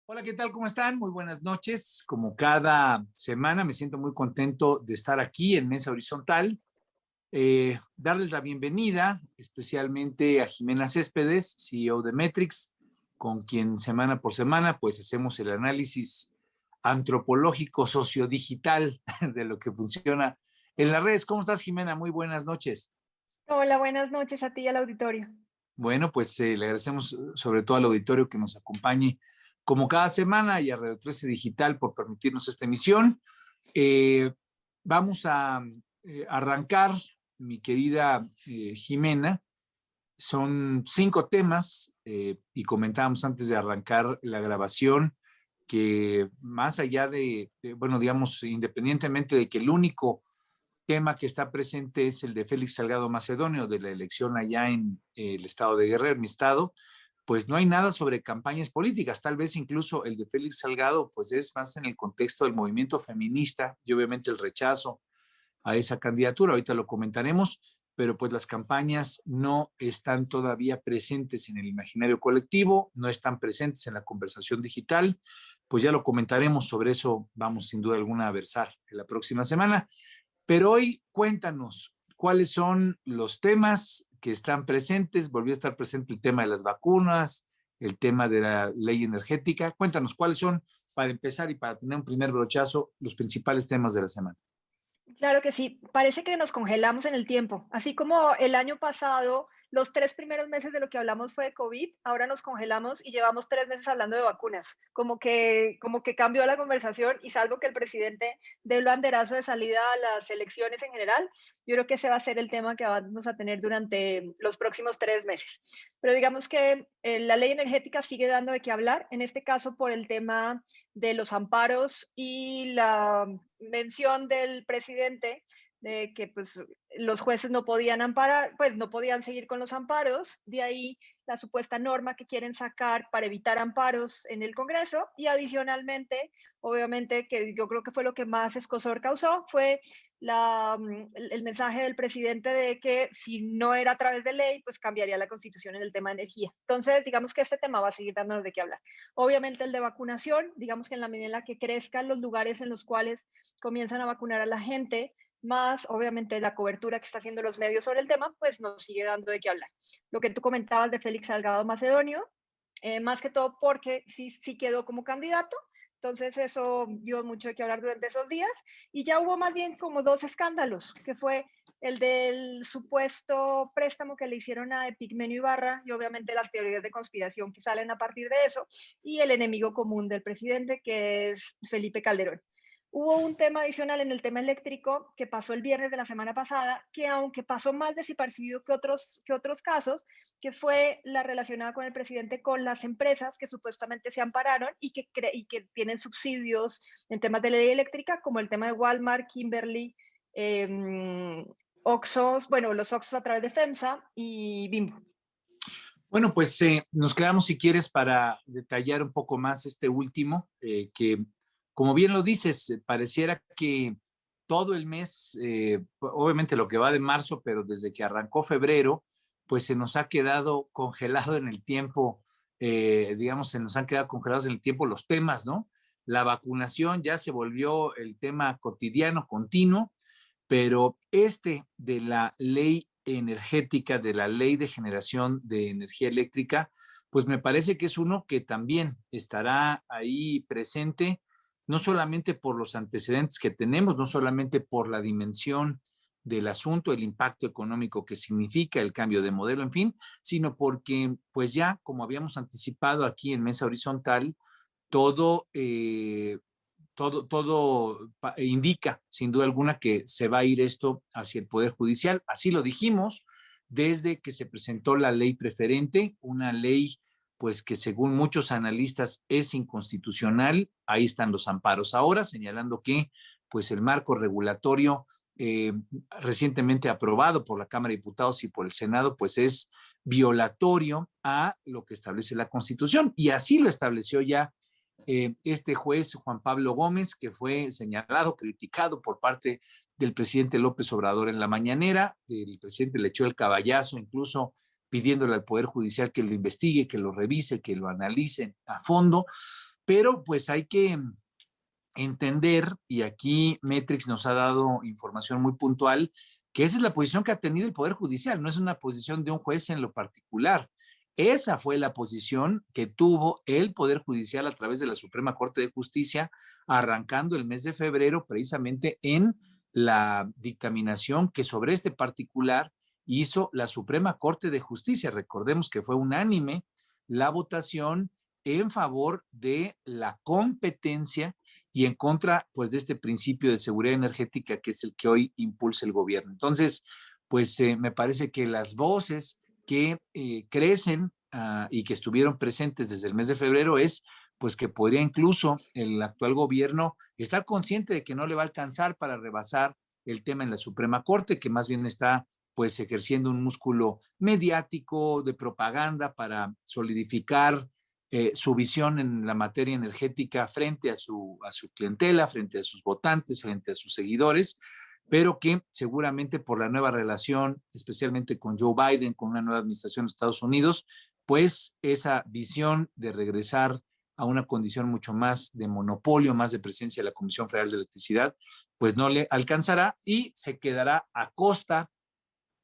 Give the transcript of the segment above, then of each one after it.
Hola, ¿qué tal? ¿Cómo están? Muy buenas noches. Como cada semana, me siento muy contento de estar aquí en Mesa Horizontal. Darles la bienvenida, especialmente a Jimena Céspedes, CEO de Metrix, con quien semana por semana pues hacemos el análisis antropológico sociodigital de lo que funciona en las redes. ¿Cómo estás, Jimena? Muy buenas noches. Hola, buenas noches a ti y al auditorio. Bueno, pues le agradecemos sobre todo al auditorio que nos acompañe como cada semana y a Radio 13 Digital por permitirnos esta emisión. Eh, Vamos a arrancar, mi querida Jimena. Son 5 temas y comentábamos antes de arrancar la grabación que más allá bueno, digamos, independientemente de que el único tema que está presente es el de Félix Salgado Macedonio, de la elección allá en el estado de Guerrero, mi estado, pues no hay nada sobre campañas políticas. Tal vez incluso el de Félix Salgado, pues es más en el contexto del movimiento feminista y obviamente el rechazo a esa candidatura. Ahorita lo comentaremos, pero pues las campañas no están todavía presentes en el imaginario colectivo, no están presentes en la conversación digital. Pues ya lo comentaremos, sobre eso vamos sin duda alguna a versar en la próxima semana. Pero hoy cuéntanos cuáles son los temas que están presentes. Volvió a estar presente el tema de las vacunas, el tema de la ley energética. Cuéntanos cuáles son, para empezar y para tener un primer brochazo, los principales temas de la semana. Claro que sí, parece que nos congelamos en el tiempo. Así como el año pasado, los 3 primeros meses de lo que hablamos fue de COVID, ahora nos congelamos y llevamos 3 meses hablando de vacunas. Como que cambió la conversación y salvo que el presidente dé el banderazo de salida a las elecciones en general, yo creo que ese va a ser el tema que vamos a tener durante los próximos 3 meses. Pero digamos que la ley energética sigue dando de qué hablar, en este caso por el tema de los amparos y la mención del presidente de que pues los jueces no podían amparar, pues no podían seguir con los amparos, de ahí la supuesta norma que quieren sacar para evitar amparos en el Congreso y adicionalmente, obviamente que yo creo que fue lo que más escozor causó, fue el mensaje del presidente de que si no era a través de ley, pues cambiaría la constitución en el tema de energía. Entonces, digamos que este tema va a seguir dándonos de qué hablar. Obviamente el de vacunación, digamos que en la medida en la que crezcan los lugares en los cuales comienzan a vacunar a la gente, más obviamente la cobertura que está haciendo los medios sobre el tema, pues nos sigue dando de qué hablar. Lo que tú comentabas de Félix Salgado Macedonio, más que todo porque sí quedó como candidato, entonces eso dio mucho de qué hablar durante esos días y ya hubo más bien como dos escándalos, que fue el del supuesto préstamo que le hicieron a Epigmenio Ibarra y obviamente las teorías de conspiración que salen a partir de eso y el enemigo común del presidente que es Felipe Calderón. Hubo un tema adicional en el tema eléctrico que pasó el viernes de la semana pasada, que aunque pasó más desapercibido que otros casos, que fue la relacionada con el presidente con las empresas que supuestamente se ampararon y que tienen subsidios en temas de ley eléctrica, como el tema de Walmart, Kimberly, Oxxos, bueno, los Oxxos a través de FEMSA y Bimbo. Bueno, pues nos quedamos, si quieres, para detallar un poco más este último, que como bien lo dices, pareciera que todo el mes, obviamente lo que va de marzo, pero desde que arrancó febrero, pues se nos ha quedado congelado en el tiempo, digamos, se nos han quedado congelados en el tiempo los temas, ¿no? La vacunación ya se volvió el tema cotidiano, continuo, pero este de la ley energética, de la ley de generación de energía eléctrica, pues me parece que es uno que también estará ahí presente, no solamente por los antecedentes que tenemos, no solamente por la dimensión del asunto, el impacto económico que significa el cambio de modelo, en fin, sino porque, pues ya, como habíamos anticipado aquí en Mesa Horizontal, todo todo indica, sin duda alguna, que se va a ir esto hacia el Poder Judicial. Así lo dijimos desde que se presentó la ley preferente, una ley pues que según muchos analistas es inconstitucional. Ahí están los amparos ahora, señalando que pues el marco regulatorio recientemente aprobado por la Cámara de Diputados y por el Senado pues es violatorio a lo que establece la Constitución, y así lo estableció ya este juez Juan Pablo Gómez, que fue señalado, criticado por parte del presidente López Obrador en la mañanera. El presidente le echó el caballazo, incluso pidiéndole al Poder Judicial que lo investigue, que lo revise, que lo analice a fondo. pero pues hay que entender, y aquí Metrix nos ha dado información muy puntual, que esa es la posición que ha tenido el Poder Judicial, no es una posición de un juez en lo particular. Esa fue la posición que tuvo el Poder Judicial a través de la Suprema Corte de Justicia, arrancando el mes de febrero, precisamente en la dictaminación que sobre este particular hizo la Suprema Corte de Justicia. Recordemos que fue unánime la votación en favor de la competencia y en contra, pues, de este principio de seguridad energética que es el que hoy impulsa el gobierno. Entonces, pues, me parece que las voces que crecen y que estuvieron presentes desde el mes de febrero es, pues, que podría incluso el actual gobierno estar consciente de que no le va a alcanzar para rebasar el tema en la Suprema Corte, que más bien está, pues, ejerciendo un músculo mediático de propaganda para solidificar su visión en la materia energética frente a su clientela, frente a sus votantes, frente a sus seguidores, pero que seguramente por la nueva relación, especialmente con Joe Biden, con una nueva administración de Estados Unidos, pues esa visión de regresar a una condición mucho más de monopolio, más de presencia de la Comisión Federal de Electricidad, pues no le alcanzará y se quedará a costa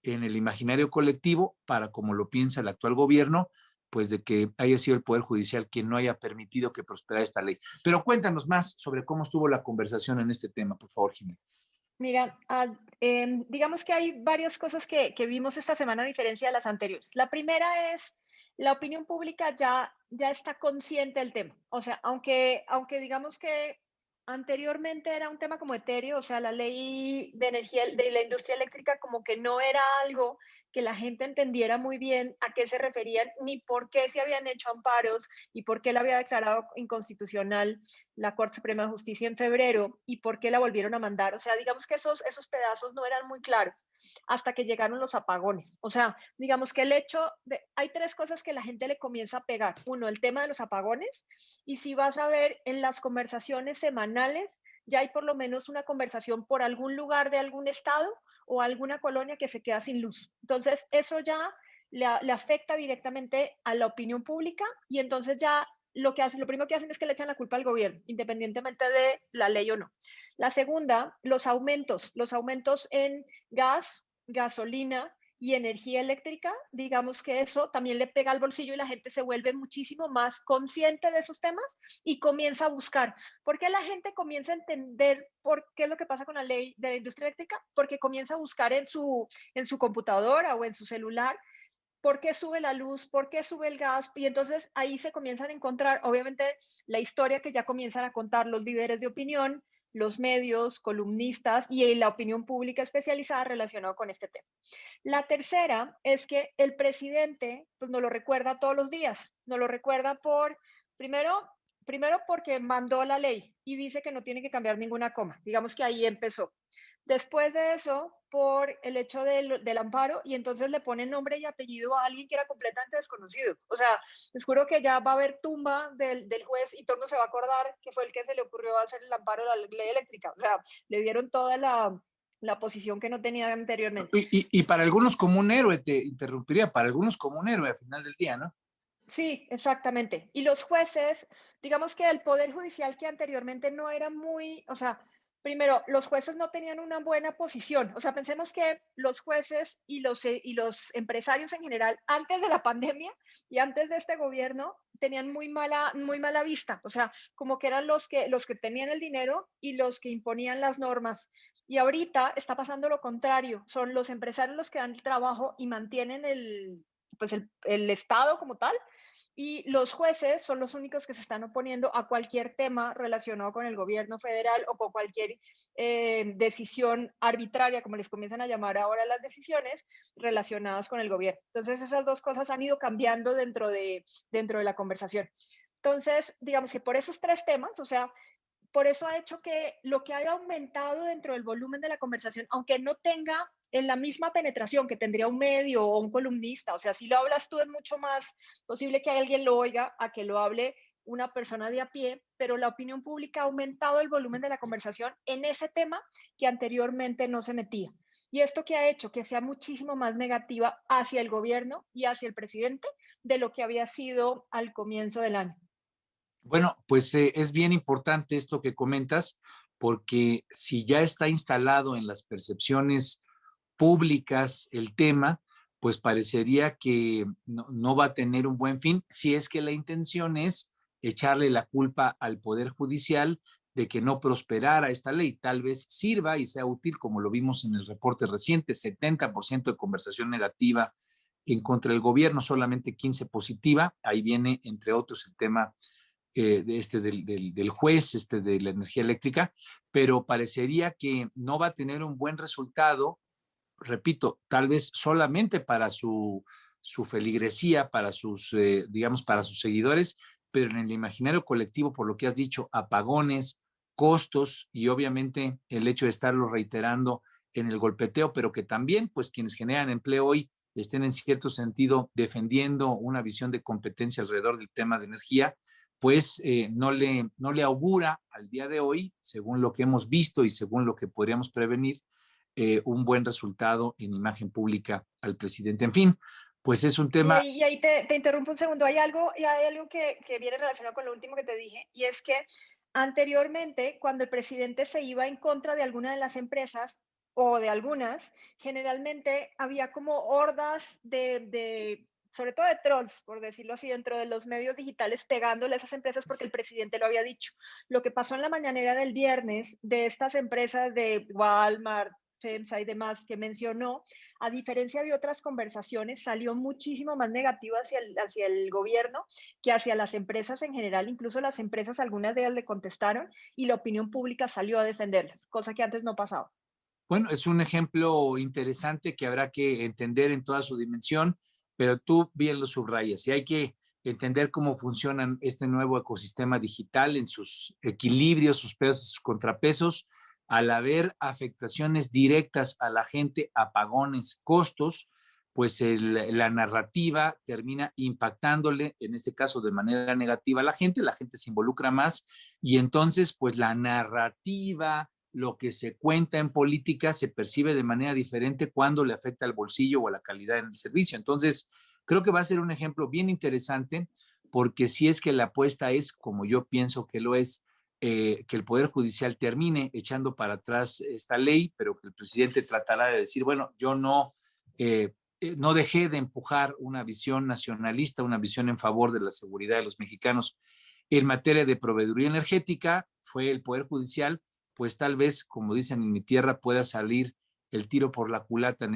en el imaginario colectivo para, como lo piensa el actual gobierno, pues de que haya sido el Poder Judicial quien no haya permitido que prosperara esta ley. Pero cuéntanos más sobre cómo estuvo la conversación en este tema, por favor, Jimena. Mira, digamos que hay varias cosas que vimos esta semana a diferencia de las anteriores. La primera es, la opinión pública ya está consciente del tema. O sea, aunque digamos que anteriormente era un tema como etéreo, o sea, la ley de energía de la industria eléctrica como que no era algo que la gente entendiera muy bien a qué se referían, ni por qué se habían hecho amparos y por qué la había declarado inconstitucional la Corte Suprema de Justicia en febrero y por qué la volvieron a mandar. O sea, digamos que esos pedazos no eran muy claros hasta que llegaron los apagones. O sea, digamos que el hecho de, hay tres cosas que la gente le comienza a pegar. Uno, el tema de los apagones. Y si vas a ver en las conversaciones semanales, ya hay por lo menos una conversación por algún lugar de algún estado o alguna colonia que se queda sin luz. Entonces, eso ya le afecta directamente a la opinión pública y entonces ya lo primero que hacen es que le echan la culpa al gobierno, independientemente de la ley o no. La segunda, los aumentos en gas, gasolina y energía eléctrica, digamos que eso también le pega al bolsillo y la gente se vuelve muchísimo más consciente de esos temas y comienza a buscar. ¿Por qué la gente comienza a entender por qué es lo que pasa con la ley de la industria eléctrica? Porque comienza a buscar en su computadora o en su celular por qué sube la luz, por qué sube el gas, y entonces ahí se comienzan a encontrar, obviamente, la historia que ya comienzan a contar los líderes de opinión, los medios, columnistas y la opinión pública especializada relacionada con este tema. La tercera es que el presidente pues, nos lo recuerda todos los días, nos lo recuerda primero, primero porque mandó la ley y dice que no tiene que cambiar ninguna coma, digamos que ahí empezó. Después de eso, por el hecho del amparo, y entonces le ponen nombre y apellido a alguien que era completamente desconocido. O sea, les juro que ya va a haber tumba del juez y todo el mundo se va a acordar que fue el que se le ocurrió hacer el amparo a la ley eléctrica. O sea, le dieron toda la posición que no tenía anteriormente. Y para algunos como un héroe, te interrumpiría, para algunos como un héroe al final del día, ¿no? Sí, exactamente. Y los jueces, digamos que el Poder Judicial que anteriormente no era muy, o sea, primero, los jueces no tenían una buena posición. O sea, pensemos que los jueces y los empresarios en general, antes de la pandemia y antes de este gobierno, tenían muy mala vista. O sea, como que eran los que tenían el dinero y los que imponían las normas. Y ahorita está pasando lo contrario. Son los empresarios los que dan el trabajo y mantienen pues el Estado como tal y los jueces son los únicos que se están oponiendo a cualquier tema relacionado con el gobierno federal o con cualquier decisión arbitraria, como les comienzan a llamar ahora las decisiones relacionadas con el gobierno. Entonces, esas dos cosas han ido cambiando dentro de la conversación. Entonces, digamos que por esos tres temas, o sea, por eso ha hecho que lo que haya aumentado dentro del volumen de la conversación, aunque no tenga en la misma penetración que tendría un medio o un columnista, o sea, si lo hablas tú es mucho más posible que alguien lo oiga a que lo hable una persona de a pie, pero la opinión pública ha aumentado el volumen de la conversación en ese tema que anteriormente no se metía. Y esto que ha hecho que sea muchísimo más negativa hacia el gobierno y hacia el presidente de lo que había sido al comienzo del año. Bueno, pues es bien importante esto que comentas, porque si ya está instalado en las percepciones públicas el tema, pues parecería que no va a tener un buen fin si es que la intención es echarle la culpa al Poder Judicial de que no prosperara esta ley. Tal vez sirva y sea útil, como lo vimos en el reporte reciente, 70% de conversación negativa en contra del gobierno, solamente 15 positiva. Ahí viene, entre otros, el tema del juez de la energía eléctrica, pero parecería que no va a tener un buen resultado, repito, tal vez solamente para su feligresía, para digamos, para sus seguidores, pero en el imaginario colectivo, por lo que has dicho, apagones, costos y obviamente el hecho de estarlo reiterando en el golpeteo, pero que también, pues, quienes generan empleo hoy estén en cierto sentido defendiendo una visión de competencia alrededor del tema de energía, pues no le augura al día de hoy, según lo que hemos visto y según lo que podríamos prevenir, un buen resultado en imagen pública al presidente. En fin, pues es un tema. Y ahí te interrumpo un segundo. Hay algo que viene relacionado con lo último que te dije, y es que anteriormente, cuando el presidente se iba en contra de alguna de las empresas o de algunas, generalmente había como hordas sobre todo de trolls, por decirlo así, dentro de los medios digitales pegándole a esas empresas porque el presidente lo había dicho. Lo que pasó en la mañanera del viernes de estas empresas de Walmart, FEMSA y demás que mencionó, a diferencia de otras conversaciones, salió muchísimo más negativo hacia el gobierno que hacia las empresas en general. Incluso las empresas, algunas de ellas le contestaron y la opinión pública salió a defenderlas, cosa que antes no pasaba. Bueno, es un ejemplo interesante que habrá que entender en toda su dimensión, pero tú bien lo subrayas y hay que entender cómo funcionan este nuevo ecosistema digital en sus equilibrios, sus pesos y sus contrapesos. Al haber afectaciones directas a la gente, apagones, costos, pues la narrativa termina impactándole, en este caso de manera negativa a la gente se involucra más y entonces pues la narrativa, lo que se cuenta en política se percibe de manera diferente cuando le afecta al bolsillo o a la calidad del servicio. Entonces, creo que va a ser un ejemplo bien interesante porque si es que la apuesta es, como yo pienso que lo es, que el Poder Judicial termine echando para atrás esta ley, pero que el presidente tratará de decir, bueno, yo no dejé de empujar una visión nacionalista, una visión en favor de la seguridad de los mexicanos en materia de proveeduría energética, fue el Poder Judicial, pues tal vez, como dicen en mi tierra, pueda salir el tiro por la culata en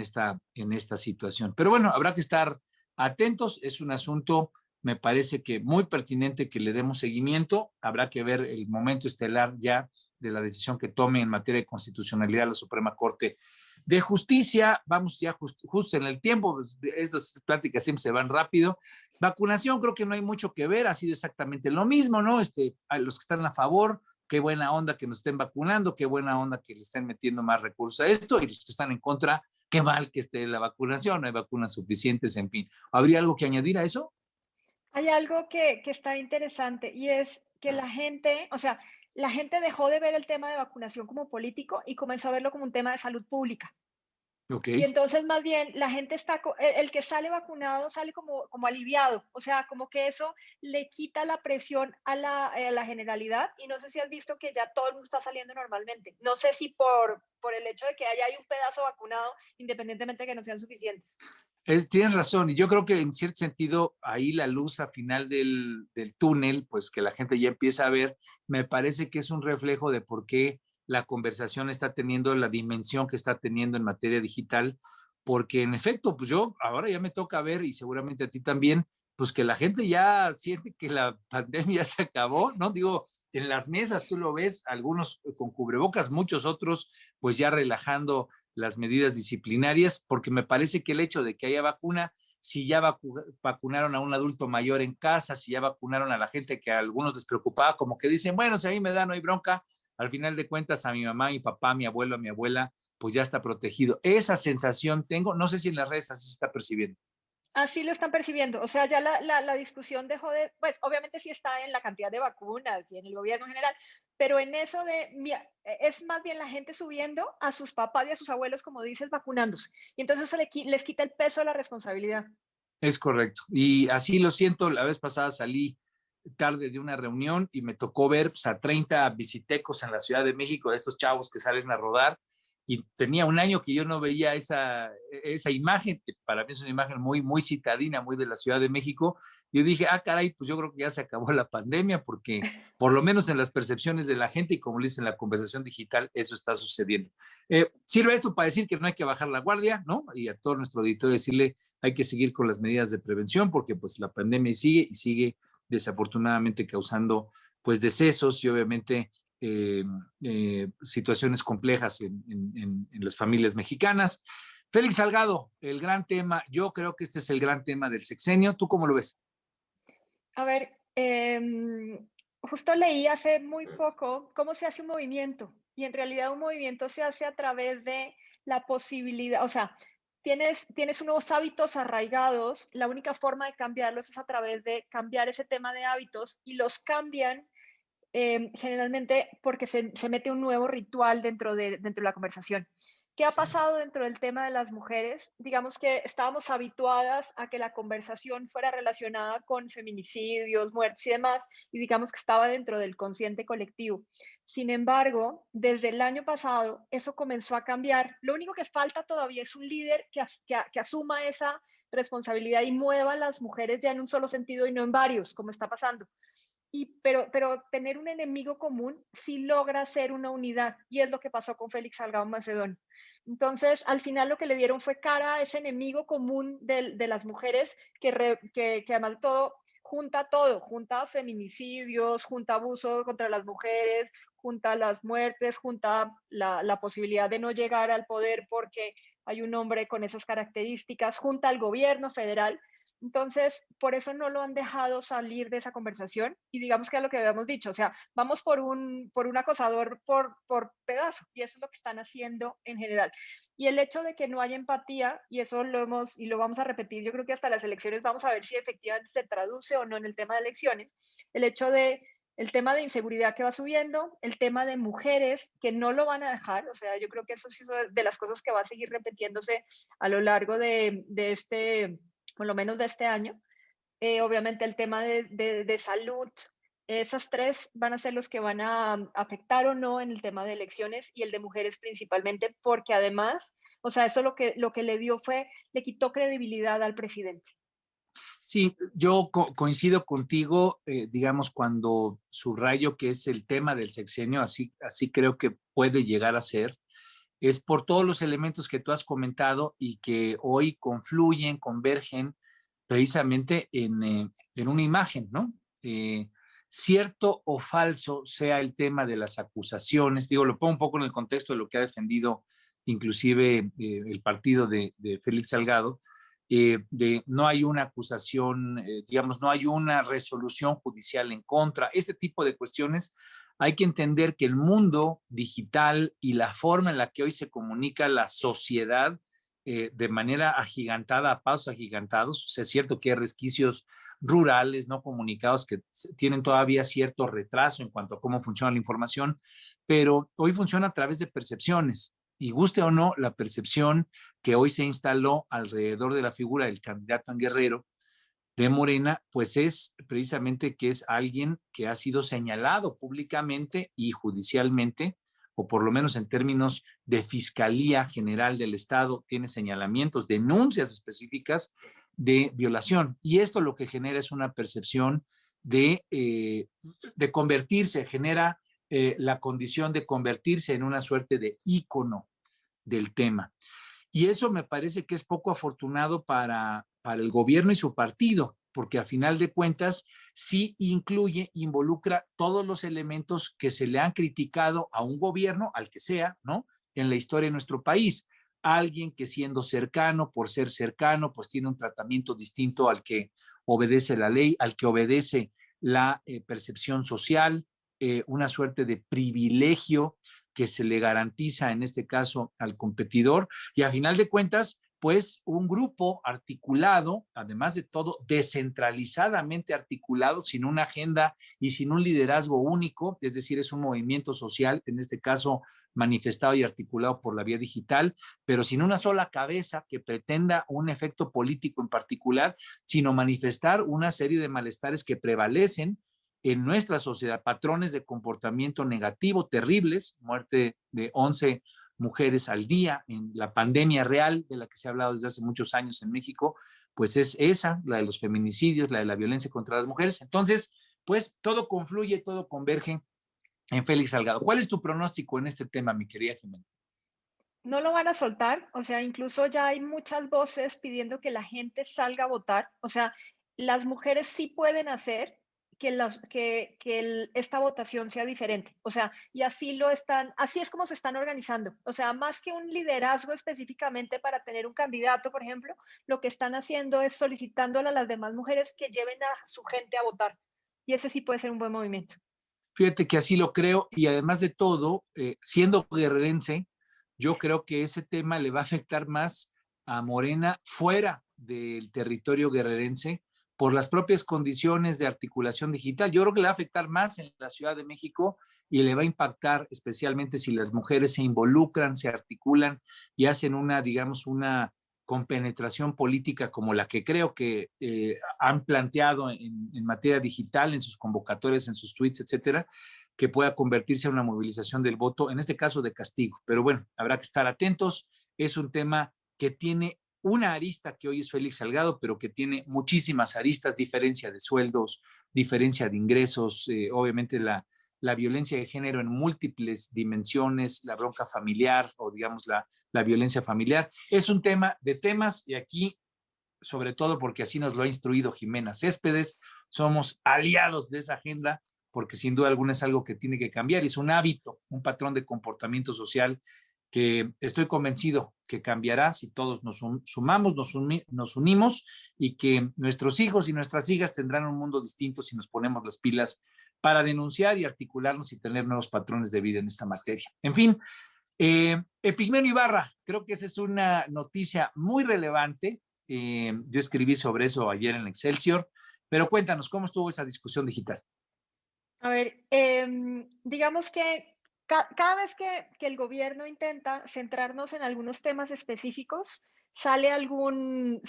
esta situación. Pero bueno, habrá que estar atentos, es un asunto, me parece que muy pertinente que le demos seguimiento, habrá que ver el momento estelar ya de la decisión que tome en materia de constitucionalidad la Suprema Corte de Justicia. Vamos ya justo en el tiempo, estas pláticas siempre se van rápido. Vacunación, creo que no hay mucho que ver, ha sido exactamente lo mismo, ¿no? A los que están a favor, qué buena onda que nos estén vacunando, qué buena onda que le estén metiendo más recursos a esto, y los que están en contra, qué mal que esté la vacunación, no hay vacunas suficientes, en fin. ¿Habría algo que añadir a eso? Hay algo que está interesante y es que la gente, o sea, la gente dejó de ver el tema de vacunación como político y comenzó a verlo como un tema de salud pública. Ok. Y entonces, más bien, la gente el que sale vacunado sale como aliviado, o sea, como que eso le quita la presión a la generalidad. Y no sé si has visto que ya todo el mundo está saliendo normalmente. No sé si por el hecho de que hay un pedazo vacunado, independientemente de que no sean suficientes. Tienes razón, y yo creo que en cierto sentido ahí la luz al final del túnel, pues que la gente ya empieza a ver, me parece que es un reflejo de por qué la conversación está teniendo la dimensión que está teniendo en materia digital, porque en efecto, pues yo ahora ya me toca ver, y seguramente a ti también, pues que la gente ya siente que la pandemia se acabó, ¿no? Digo, en las mesas tú lo ves, algunos con cubrebocas, muchos otros pues ya relajando las medidas disciplinarias, porque me parece que el hecho de que haya vacuna, si ya vacunaron a un adulto mayor en casa, si ya vacunaron a la gente que a algunos les preocupaba, como que dicen, bueno, si a mí me da, no hay bronca, al final de cuentas a mi mamá, mi papá, mi abuelo, mi abuela, pues ya está protegido. Esa sensación tengo, no sé si en las redes así se está percibiendo. Así lo están percibiendo. O sea, ya la discusión dejó de, pues obviamente sí está en la cantidad de vacunas y en el gobierno en general, pero en eso es más bien la gente subiendo a sus papás y a sus abuelos, como dices, vacunándose. Y entonces eso les quita el peso de la responsabilidad. Es correcto. Y así lo siento, la vez pasada salí tarde de una reunión y me tocó ver pues, a 30 visitecos en la Ciudad de México, de estos chavos que salen a rodar, y tenía un año que yo no veía esa imagen, que para mí es una imagen muy, muy citadina, muy de la Ciudad de México. Yo dije, caray, pues yo creo que ya se acabó la pandemia, porque por lo menos en las percepciones de la gente, y como le dicen en la conversación digital, eso está sucediendo. Sirve esto para decir que no hay que bajar la guardia, ¿no? Y a todo nuestro auditorio decirle, hay que seguir con las medidas de prevención, porque pues la pandemia sigue y sigue desafortunadamente causando pues decesos y obviamente situaciones complejas en las familias mexicanas. Félix Salgado, el gran tema, yo creo que este es el gran tema del sexenio. ¿Tú cómo lo ves? A ver, justo leí hace muy poco cómo se hace un movimiento y en realidad un movimiento se hace a través de la posibilidad, o sea, tienes unos hábitos arraigados, la única forma de cambiarlos es a través de cambiar ese tema de hábitos y los cambian generalmente porque se mete un nuevo ritual dentro de la conversación. ¿Qué ha pasado dentro del tema de las mujeres? Digamos que estábamos habituadas a que la conversación fuera relacionada con feminicidios, muertes y demás, y digamos que estaba dentro del consciente colectivo. Sin embargo, desde el año pasado eso comenzó a cambiar. Lo único que falta todavía es un líder que asuma esa responsabilidad y mueva a las mujeres ya en un solo sentido y no en varios, como está pasando. Pero tener un enemigo común sí logra ser una unidad, y es lo que pasó con Félix Salgado Macedonio. Entonces, al final lo que le dieron fue cara a ese enemigo común de las mujeres que además de todo, junta feminicidios, junta abuso contra las mujeres, junta las muertes, junta la posibilidad de no llegar al poder porque hay un hombre con esas características, junta al gobierno federal. Entonces, por eso no lo han dejado salir de esa conversación y digamos que es lo que habíamos dicho, o sea, vamos por un acosador por pedazo y eso es lo que están haciendo en general. Y el hecho de que no haya empatía, y eso lo vamos a repetir, yo creo que hasta las elecciones vamos a ver si efectivamente se traduce o no en el tema de elecciones, el tema de inseguridad que va subiendo, el tema de mujeres que no lo van a dejar, o sea, yo creo que eso es de las cosas que va a seguir repitiéndose a lo largo de este por lo menos de este año. Obviamente el tema de salud, esas tres van a ser los que van a afectar o no en el tema de elecciones y el de mujeres principalmente, porque además, o sea, eso lo que le quitó credibilidad al presidente. Sí, yo coincido contigo, digamos, cuando subrayo que es el tema del sexenio, así creo que puede llegar a ser, es por todos los elementos que tú has comentado y que hoy confluyen, convergen precisamente en una imagen, ¿no? Cierto o falso sea el tema de las acusaciones, digo, lo pongo un poco en el contexto de lo que ha defendido inclusive el partido de Félix Salgado, de no hay una acusación, digamos, no hay una resolución judicial en contra, este tipo de cuestiones. Hay que entender que el mundo digital y la forma en la que hoy se comunica la sociedad de manera agigantada, a pasos agigantados, o sea, es cierto que hay resquicios rurales no comunicados que tienen todavía cierto retraso en cuanto a cómo funciona la información, pero hoy funciona a través de percepciones. Y guste o no, la percepción que hoy se instaló alrededor de la figura del candidato en Guerrero de Morena, pues es precisamente que es alguien que ha sido señalado públicamente y judicialmente, o por lo menos en términos de Fiscalía General del Estado, tiene señalamientos, denuncias específicas de violación. Y esto lo que genera es una percepción de convertirse, genera la condición de convertirse en una suerte de ícono del tema. Y eso me parece que es poco afortunado para el gobierno y su partido, porque a final de cuentas sí involucra todos los elementos que se le han criticado a un gobierno, al que sea, ¿no? En la historia de nuestro país. Alguien que siendo cercano, por ser cercano, pues tiene un tratamiento distinto al que obedece la ley, al que obedece la percepción social, una suerte de privilegio que se le garantiza en este caso al competidor y a final de cuentas, pues un grupo articulado, además de todo, descentralizadamente articulado, sin una agenda y sin un liderazgo único, es decir, es un movimiento social, en este caso manifestado y articulado por la vía digital, pero sin una sola cabeza que pretenda un efecto político en particular, sino manifestar una serie de malestares que prevalecen en nuestra sociedad, patrones de comportamiento negativo terribles, muerte de 11 mujeres al día en la pandemia real de la que se ha hablado desde hace muchos años en México, pues es esa, la de los feminicidios, la de la violencia contra las mujeres. Entonces, pues todo confluye, todo converge en Félix Salgado. ¿Cuál es tu pronóstico en este tema, mi querida Jimena? No lo van a soltar, o sea, incluso ya hay muchas voces pidiendo que la gente salga a votar, o sea, las mujeres sí pueden hacer que esta votación sea diferente, o sea, y así lo están, así es como se están organizando, o sea, más que un liderazgo específicamente para tener un candidato, por ejemplo, lo que están haciendo es solicitándole a las demás mujeres que lleven a su gente a votar, y ese sí puede ser un buen movimiento. Fíjate que así lo creo y además de todo, siendo guerrerense, yo creo que ese tema le va a afectar más a Morena fuera del territorio guerrerense por las propias condiciones de articulación digital. Yo creo que le va a afectar más en la Ciudad de México y le va a impactar especialmente si las mujeres se involucran, se articulan y hacen una, digamos, una compenetración política como la que creo que han planteado en materia digital, en sus convocatorias, en sus tweets, etcétera, que pueda convertirse en una movilización del voto, en este caso de castigo. Pero bueno, habrá que estar atentos. Es un tema que tiene una arista que hoy es Félix Salgado, pero que tiene muchísimas aristas, diferencia de sueldos, diferencia de ingresos, obviamente la violencia de género en múltiples dimensiones, la bronca familiar o digamos la violencia familiar. Es un tema de temas y aquí, sobre todo porque así nos lo ha instruido Jimena Céspedes, somos aliados de esa agenda porque sin duda alguna es algo que tiene que cambiar. Es un hábito, un patrón de comportamiento social que estoy convencido que cambiará si todos nos sumamos, nos unimos y que nuestros hijos y nuestras hijas tendrán un mundo distinto si nos ponemos las pilas para denunciar y articularnos y tener nuevos patrones de vida en esta materia. En fin, Epigmenio Ibarra, creo que esa es una noticia muy relevante. Yo escribí sobre eso ayer en Excelsior, pero cuéntanos, ¿cómo estuvo esa discusión digital? A ver, digamos que cada vez que el gobierno intenta centrarnos en algunos temas específicos, sale algún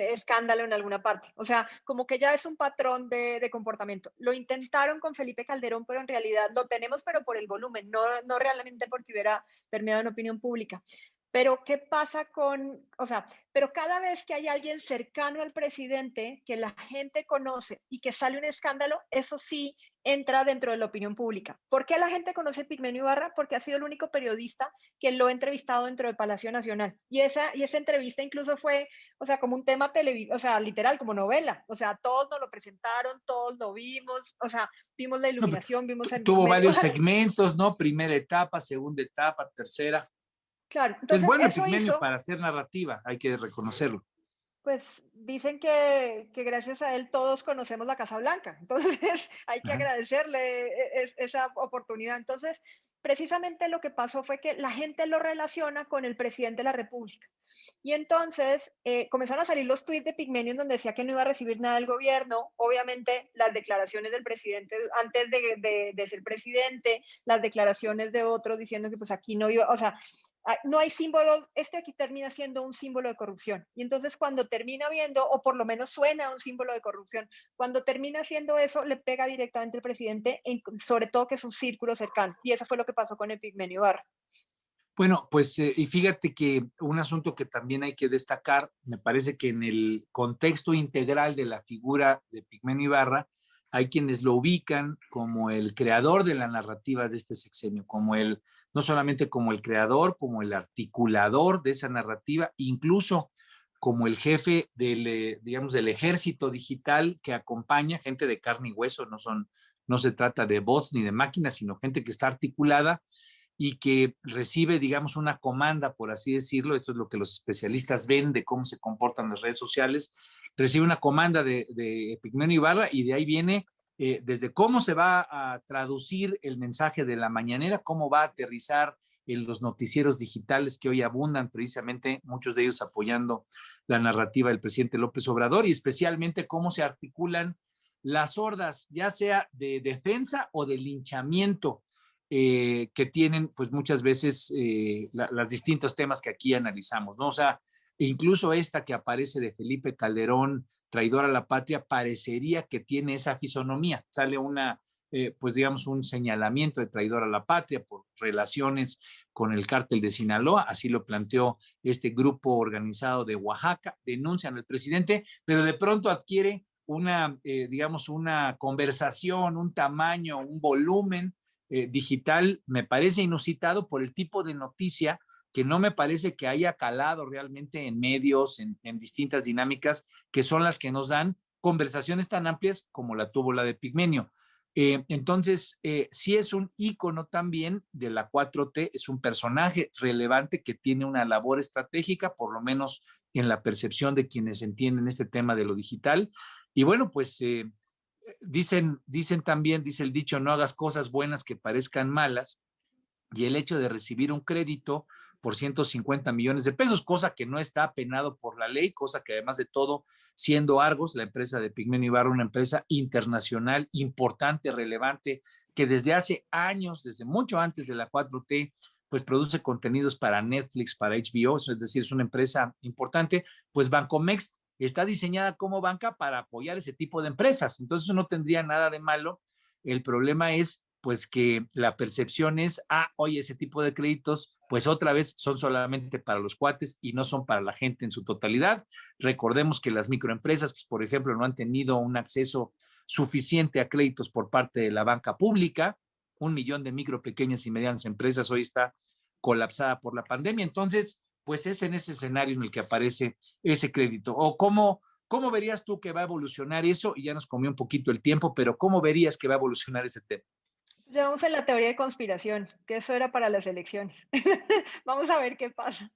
escándalo en alguna parte. O sea, como que ya es un patrón de comportamiento. Lo intentaron con Felipe Calderón, pero en realidad lo tenemos, pero por el volumen, no realmente porque hubiera permeado en opinión pública. Pero, ¿qué pasa con, o sea, pero cada vez que hay alguien cercano al presidente que la gente conoce y que sale un escándalo, eso sí entra dentro de la opinión pública? ¿Por qué la gente conoce a Pigmenio Ibarra? Porque ha sido el único periodista que lo ha entrevistado dentro del Palacio Nacional. Y esa entrevista incluso fue, o sea, como un tema televisivo, o sea, literal, como novela. O sea, todos nos lo presentaron, todos lo vimos, o sea, vimos la No, iluminación, vimos el tuvo medio, o varios sea, segmentos, ¿no? Primera etapa, segunda etapa, tercera, claro. que es Entonces, bueno eso Epigmenio hizo para hacer narrativa, hay que reconocerlo. pues dicen que gracias a él todos conocemos la Casa Blanca, entonces hay que Ajá. agradecerle esa oportunidad. Entonces, precisamente lo que pasó fue que la gente lo relaciona con el presidente de la República. Y entonces comenzaron a salir los tweets de Pigmenio en donde decía que no iba a recibir nada del gobierno, obviamente las declaraciones del presidente antes de ser presidente, las declaraciones de otros diciendo que pues aquí no iba, o sea, no hay símbolos, aquí termina siendo un símbolo de corrupción. Y entonces cuando termina viendo, o por lo menos suena un símbolo de corrupción, cuando termina haciendo eso, le pega directamente al presidente, sobre todo que es un círculo cercano. Y eso fue lo que pasó con Epigmenio Ibarra. Bueno, pues y fíjate que un asunto que también hay que destacar, me parece que en el contexto integral de la figura de Pigmenio Ibarra, hay quienes lo ubican como el creador de la narrativa de este sexenio, como el, no solamente como el creador, como el articulador de esa narrativa, incluso como el jefe del, digamos, del ejército digital que acompaña gente de carne y hueso, no se trata de bots ni de máquinas, sino gente que está articulada y que recibe, digamos, una comanda, por así decirlo, esto es lo que los especialistas ven de cómo se comportan las redes sociales, recibe una comanda de Epigmenio Ibarra y de ahí viene desde cómo se va a traducir el mensaje de la mañanera, cómo va a aterrizar en los noticieros digitales que hoy abundan, precisamente muchos de ellos apoyando la narrativa del presidente López Obrador y especialmente cómo se articulan las hordas, ya sea de defensa o de linchamiento que tienen pues muchas veces las distintos temas que aquí analizamos, ¿no? O sea, E incluso esta que aparece de Felipe Calderón, traidor a la patria, parecería que tiene esa fisonomía. Sale pues digamos, un señalamiento de traidor a la patria por relaciones con el cártel de Sinaloa, así lo planteó este grupo organizado de Oaxaca, denuncian al presidente, pero de pronto adquiere digamos, una conversación, un tamaño, un volumen digital, me parece inusitado por el tipo de noticia que no me parece que haya calado realmente en medios, en distintas dinámicas, que son las que nos dan conversaciones tan amplias como la tuvo la de Pigmenio. Entonces, sí es un ícono también de la 4T, es un personaje relevante que tiene una labor estratégica, por lo menos en la percepción de quienes entienden este tema de lo digital. Y bueno, pues dicen también, dice el dicho, no hagas cosas buenas que parezcan malas, y el hecho de recibir un crédito por 150 millones de pesos, cosa que no está penado por la ley, cosa que además de todo, siendo Argos, la empresa de Pigmenio Ibarra, una empresa internacional importante, relevante, que desde hace años, desde mucho antes de la 4T, pues produce contenidos para Netflix, para HBO, es decir, es una empresa importante, pues Bancomext está diseñada como banca para apoyar ese tipo de empresas, entonces no tendría nada de malo. El problema es pues que la percepción es, oye, ese tipo de créditos, pues otra vez son solamente para los cuates y no son para la gente en su totalidad. Recordemos que las microempresas, pues, por ejemplo, no han tenido un acceso suficiente a créditos por parte de la banca pública. 1 millón de micro, pequeñas y medianas empresas hoy está colapsada por la pandemia. Entonces, pues es en ese escenario en el que aparece ese crédito. O ¿cómo verías tú que va a evolucionar eso? Y ya nos comió un poquito el tiempo, pero ¿cómo verías que va a evolucionar ese tema? Llevamos en la teoría de conspiración, que eso era para las elecciones. Vamos a ver qué pasa.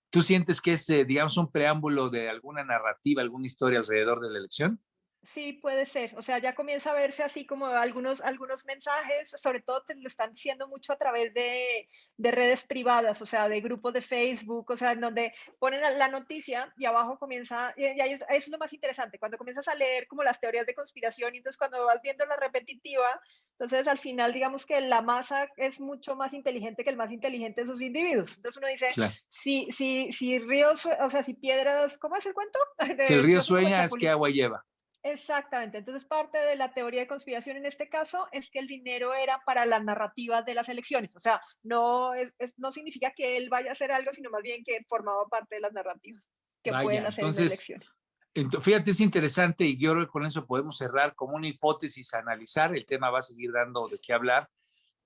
¿Tú sientes que es, digamos, un preámbulo de alguna narrativa, alguna historia alrededor de la elección? Sí, puede ser. O sea, ya comienza a verse así como algunos mensajes, sobre todo te lo están diciendo mucho a través de redes privadas, o sea, de grupos de Facebook, o sea, en donde ponen la noticia y abajo comienza, y ahí es lo más interesante, cuando comienzas a leer como las teorías de conspiración y entonces cuando vas viendo la repetitiva, entonces al final digamos que la masa es mucho más inteligente que el más inteligente de sus individuos. Entonces uno dice, Claro. si ríos, o sea, si piedras, ¿cómo es el cuento? Si el río Yo soy como el sueña, es que chapulín. agua lleva. Exactamente. Entonces, parte de la teoría de conspiración en este caso es que el dinero era para las narrativas de las elecciones. O sea, no significa que él vaya a hacer algo, sino más bien que formaba parte de las narrativas que pueden Vaya, hacer en entonces, elecciones. fíjate, es interesante y yo creo que con eso podemos cerrar como una hipótesis a analizar. El tema va a seguir dando de qué hablar,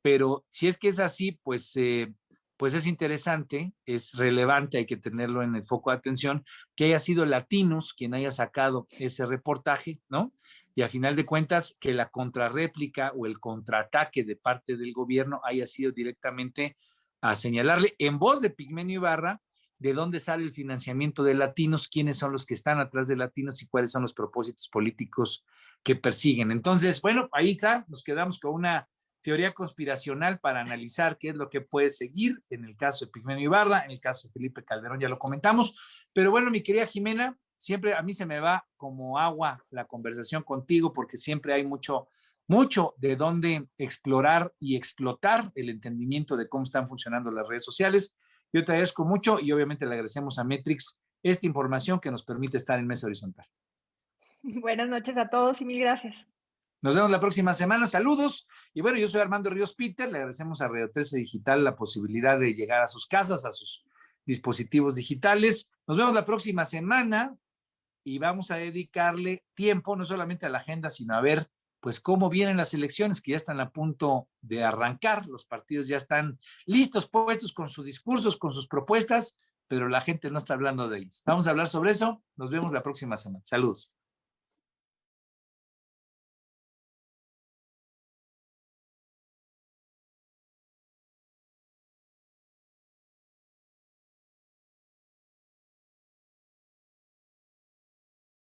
pero si es que es así, pues es interesante, es relevante, hay que tenerlo en el foco de atención, que haya sido Latinos quien haya sacado ese reportaje, ¿no? Y a final de cuentas, que la contrarréplica o el contraataque de parte del gobierno haya sido directamente a señalarle en voz de Pigmenio Ibarra de dónde sale el financiamiento de Latinos, quiénes son los que están atrás de Latinos y cuáles son los propósitos políticos que persiguen. Entonces, bueno, ahí está, nos quedamos con una teoría conspiracional para analizar qué es lo que puede seguir en el caso de Pigmenio Ibarra, en el caso de Felipe Calderón ya lo comentamos, pero bueno, mi querida Jimena, siempre a mí se me va como agua la conversación contigo porque siempre hay mucho de dónde explorar y explotar el entendimiento de cómo están funcionando las redes sociales. Yo te agradezco mucho y obviamente le agradecemos a Metrix esta información que nos permite estar en Mesa Horizontal. Buenas noches a todos y mil gracias. Nos vemos la próxima semana. Saludos. Y bueno, yo soy Armando Ríos Peter. Le agradecemos a Radio 13 Digital la posibilidad de llegar a sus casas, a sus dispositivos digitales. Nos vemos la próxima semana y vamos a dedicarle tiempo no solamente a la agenda, sino a ver pues cómo vienen las elecciones que ya están a punto de arrancar. Los partidos ya están listos, puestos con sus discursos, con sus propuestas, pero la gente no está hablando de ellos. Vamos a hablar sobre eso. Nos vemos la próxima semana. Saludos.